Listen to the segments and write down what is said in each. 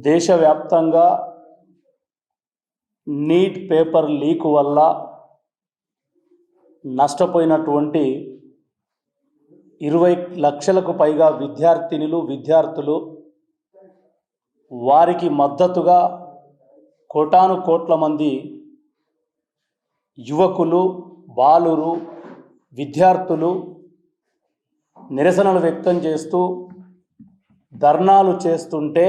దేశవ్యాప్తంగా neat paper leak వల్ల నష్టపోయినటువంటి 20 లక్షలకు పైగా విద్యార్థులు వారికి మద్దతుగా కోటాను కోట్ల మంది యువకులు, బాలురు, విద్యార్థులు నిరసనలు వ్యక్తం చేస్తూ ధర్నాలు చేస్తుంటే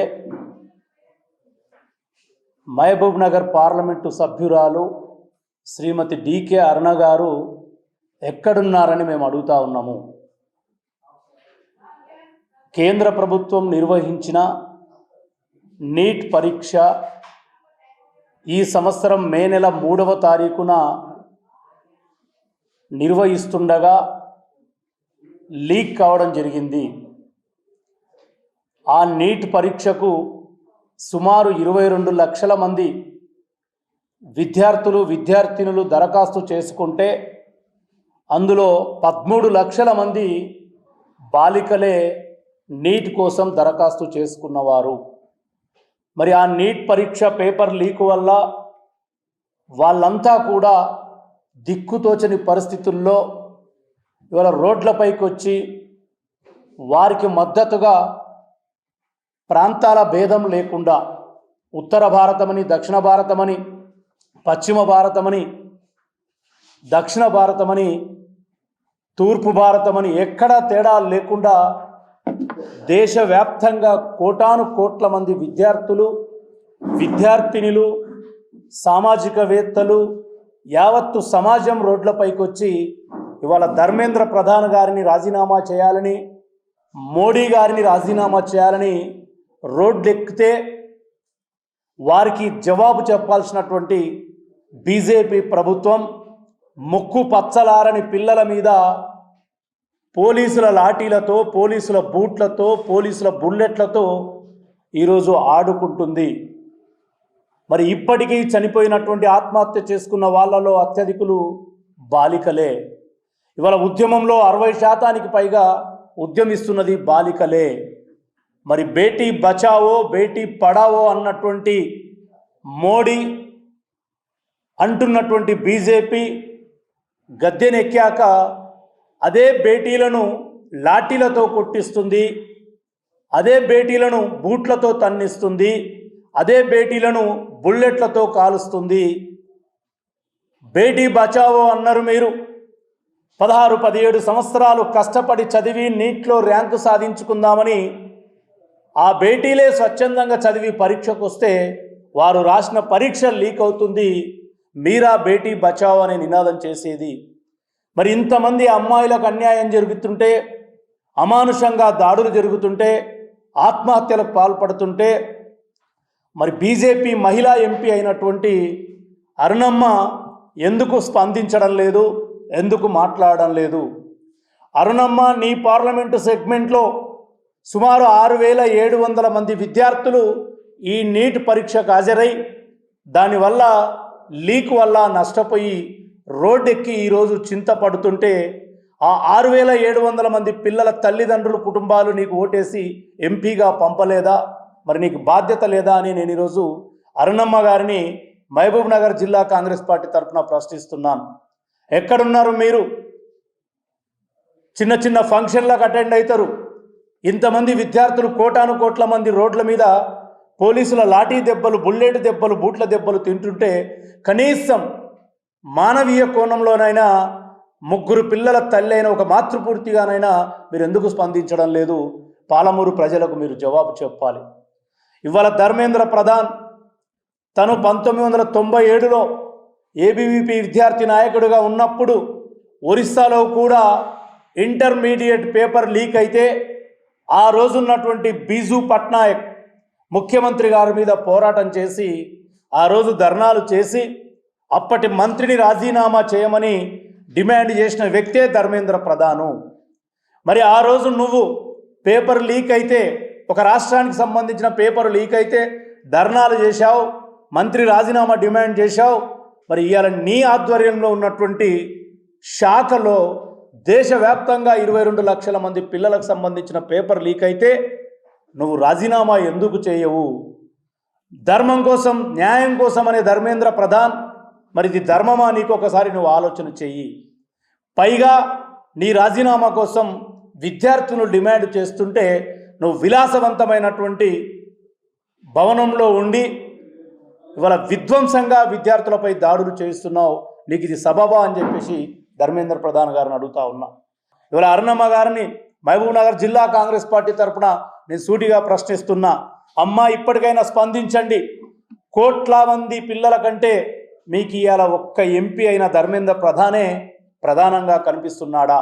మహబూబ్ నగర్ పార్లమెంటు సభ్యురాలు శ్రీమతి డికే అరుణ గారు ఎక్కడున్నారని మేము అడుగుతా ఉన్నాము. కేంద్ర ప్రభుత్వం నిర్వహించిన నీట్ పరీక్ష ఈ సంవత్సరం మే నెల 3వ తారీఖున నిర్వహిస్తుండగా లీక్ కావడం జరిగింది. ఆ నీట్ పరీక్షకు సుమారు 22 లక్షల మంది విద్యార్థినులు దరఖాస్తు చేసుకుంటే అందులో 13 లక్షల మంది బాలికలే నీట్ కోసం దరఖాస్తు చేసుకున్నవారు. మరి ఆ నీట్ పరీక్ష పేపర్ లీక్ వల్ల వాళ్ళంతా కూడా దిక్కుతోచని పరిస్థితుల్లో ఇవాళ రోడ్లపైకి వచ్చి వారికి మద్దతుగా ప్రాంతాల భేదం లేకుండా ఉత్తర భారతమని, దక్షిణ భారతమని, పశ్చిమ భారతమని, దక్షిణ భారతమని, తూర్పు భారతమని ఎక్కడా తేడా లేకుండా దేశవ్యాప్తంగా కోటాను కోట్ల మంది విద్యార్థినులు, సామాజికవేత్తలు, యావత్తు సమాజం రోడ్లపైకి వచ్చి ఇవాళ ధర్మేంద్ర ప్రధాన్ గారిని రాజీనామా చేయాలని, మోడీ గారిని రాజీనామా చేయాలని రోడ్లెక్కితే వారికి జవాబు చెప్పాల్సినటువంటి బీజేపీ ప్రభుత్వం ముక్కు పచ్చలారని పిల్లల మీద పోలీసుల లాఠీలతో, పోలీసుల బూట్లతో, పోలీసుల బుల్లెట్లతో ఈరోజు ఆడుకుంటుంది. మరి ఇప్పటికీ చనిపోయినటువంటి ఆత్మహత్య చేసుకున్న వాళ్ళలో అత్యధికులు బాలికలే. ఇవాళ ఉద్యమంలో 60% పైగా ఉద్యమిస్తున్నది బాలికలే. మరి బేటీ బచావో బేటీ పడావో అన్నటువంటి మోడీ అంటున్నటువంటి బీజేపీ గద్దెనెక్కాక అదే బేటీలను లాఠీలతో కొట్టిస్తుంది, అదే బేటీలను బూట్లతో తన్నిస్తుంది, అదే బేటీలను బుల్లెట్లతో కాలుస్తుంది. బేటీ బచావో అన్నారు మీరు. 16-17 సంవత్సరాలు కష్టపడి చదివి నీట్లో ర్యాంకు సాధించుకుందామని ఆ బేటీలే స్వచ్ఛందంగా చదివి పరీక్షకు వస్తే వారు రాసిన పరీక్ష లీక్ అవుతుంది. మీరా బేటీ బచావో అనే నినాదం చేసేది. మరి ఇంతమంది అమ్మాయిలకు అన్యాయం జరుగుతుంటే, అమానుషంగా దాడులు జరుగుతుంటే, ఆత్మహత్యలకు పాల్పడుతుంటే మరి బీజేపీ మహిళా ఎంపీ అయినటువంటి అరుణమ్మ ఎందుకు స్పందించడం లేదు, ఎందుకు మాట్లాడడం లేదు? అరుణమ్మ, నీ పార్లమెంటు సెగ్మెంట్లో సుమారు 6700 మంది విద్యార్థులు ఈ నీట్ పరీక్షకు హాజరై దానివల్ల లీక్ వల్ల నష్టపోయి రోడ్డెక్కి ఈరోజు చింతపడుతుంటే ఆ 6700 మంది పిల్లల తల్లిదండ్రులు, కుటుంబాలు నీకు ఓటేసి ఎంపీగా పంపలేదా? మరి నీకు బాధ్యత లేదా అని నేను ఈరోజు అరుణమ్మ గారిని మహబూబ్ నగర్ జిల్లా కాంగ్రెస్ పార్టీ తరఫున ప్రశ్నిస్తున్నాను. ఎక్కడున్నారు మీరు? చిన్న చిన్న ఫంక్షన్లకు అటెండ్ అవుతారు. ఇంతమంది విద్యార్థులు కోటాను కోట్ల మంది రోడ్ల మీద పోలీసుల లాఠీ దెబ్బలు, బుల్లెట్ దెబ్బలు, బూట్ల దెబ్బలు తింటుంటే కనీసం మానవీయ కోణంలోనైనా 3 పిల్లల తల్లి అయిన ఒక మాతృపూర్తిగానైనా మీరు ఎందుకు స్పందించడం లేదు? పాలమూరు ప్రజలకు మీరు జవాబు చెప్పాలి. ఇవాళ ధర్మేంద్ర ప్రధాన్ తను 1997లో ఏబీవీపీ విద్యార్థి నాయకుడిగా ఉన్నప్పుడు ఒరిస్సాలో కూడా ఇంటర్మీడియట్ పేపర్ లీక్ అయితే ఆ రోజున్నటువంటి బీజూ పట్నాయక్ ముఖ్యమంత్రి గారి మీద పోరాటం చేసి ఆ రోజు ధర్నాలు చేసి అప్పటి మంత్రిని రాజీనామా చేయమని డిమాండ్ చేసిన వ్యక్తే ధర్మేంద్ర ప్రధాను. మరి ఆ రోజు నువ్వు పేపర్ లీక్ అయితే, ఒక రాష్ట్రానికి సంబంధించిన పేపర్ లీక్ అయితే ధర్నాలు చేశావు, మంత్రి రాజీనామా డిమాండ్ చేశావు. మరి ఇవాళ నీ ఆధ్వర్యంలో ఉన్నటువంటి శాఖలో దేశవ్యాప్తంగా 22 లక్షల మంది పిల్లలకు సంబంధించిన పేపర్ లీక్ అయితే నువ్వు రాజీనామా ఎందుకు చేయవు? ధర్మం కోసం, న్యాయం కోసం అనే ధర్మేంద్ర ప్రధాన్, మరి ఇది ధర్మమా నీకు ఒకసారి నువ్వు ఆలోచన చెయ్యి. పైగా నీ రాజీనామా కోసం విద్యార్థులు డిమాండ్ చేస్తుంటే నువ్వు విలాసవంతమైనటువంటి భవనంలో ఉండి ఇవాళ విధ్వంసంగా విద్యార్థులపై దాడులు చేస్తున్నావు. నీకు ఇది సబబా అని చెప్పేసి ధర్మేంద్ర ప్రధాన్ గారిని అడుగుతా ఉన్నా. ఇవాళ అరుణమ్మ గారిని మహబూబ్నగర్ జిల్లా కాంగ్రెస్ పార్టీ తరఫున నేను సూటిగా ప్రశ్నిస్తున్నా. అమ్మా, ఇప్పటికైనా స్పందించండి. కోట్ల మంది పిల్లల కంటే మీకు ఇవాళ ఒక్క ఎంపీ అయిన ధర్మేంద్ర ప్రధానే ప్రధానంగా కనిపిస్తున్నాడా?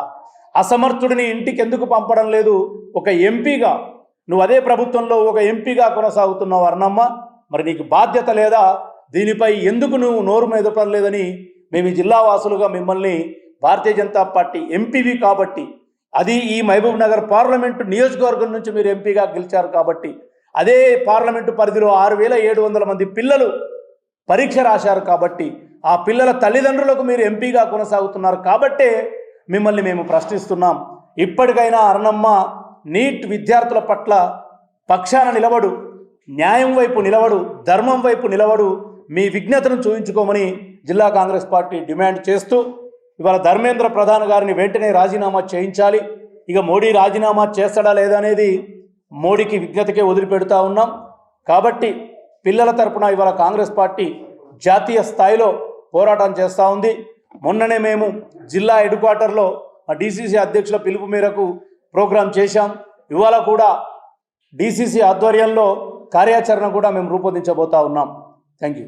అసమర్థుడిని ఇంటికి ఎందుకు పంపడం లేదు? ఒక ఎంపీగా నువ్వు అదే ప్రభుత్వంలో ఒక ఎంపీగా కొనసాగుతున్నావు అరుణమ్మ. మరి నీకు బాధ్యత లేదా? దీనిపై ఎందుకు నువ్వు నోరు మెదపడం లేదని మేము ఈ జిల్లా వాసులుగా మిమ్మల్ని భారతీయ జనతా పార్టీ ఎంపీవి కాబట్టి, అది ఈ మహబూబ్ నగర్ పార్లమెంటు నియోజకవర్గం నుంచి మీరు ఎంపీగా గెలిచారు కాబట్టి, అదే పార్లమెంటు పరిధిలో 6,700 మంది పిల్లలు పరీక్ష రాశారు కాబట్టి, ఆ పిల్లల తల్లిదండ్రులకు మీరు ఎంపీగా కొనసాగుతున్నారు కాబట్టే మిమ్మల్ని మేము ప్రశ్నిస్తున్నాం. ఇప్పటికైనా అరుణమ్మ, నీట్ విద్యార్థుల పట్ల పక్షాన నిలబడు, న్యాయం వైపు నిలబడు, ధర్మం వైపు నిలబడు, మీ విజ్ఞతను చూపించుకోమని జిల్లా కాంగ్రెస్ పార్టీ డిమాండ్ చేస్తూ ఇవాళ ధర్మేంద్ర ప్రధాన్ గారిని వెంటనే రాజీనామా చేయించాలి. ఇక మోడీ రాజీనామా చేస్తాడా లేదా అనేది మోడీకి విజ్ఞతకే వదిలిపెడుతూ ఉన్నాం. కాబట్టి పిల్లల తరపున ఇవాళ కాంగ్రెస్ పార్టీ జాతీయ స్థాయిలో పోరాటం చేస్తూ ఉంది. మొన్ననే మేము జిల్లా హెడ్ క్వార్టర్లో మా డీసీసీ అధ్యక్షుల పిలుపు మేరకు ప్రోగ్రాం చేశాం. ఇవాళ కూడా డీసీసీ ఆధ్వర్యంలో కార్యాచరణ కూడా మేము రూపొందించబోతా ఉన్నాం. Thank you.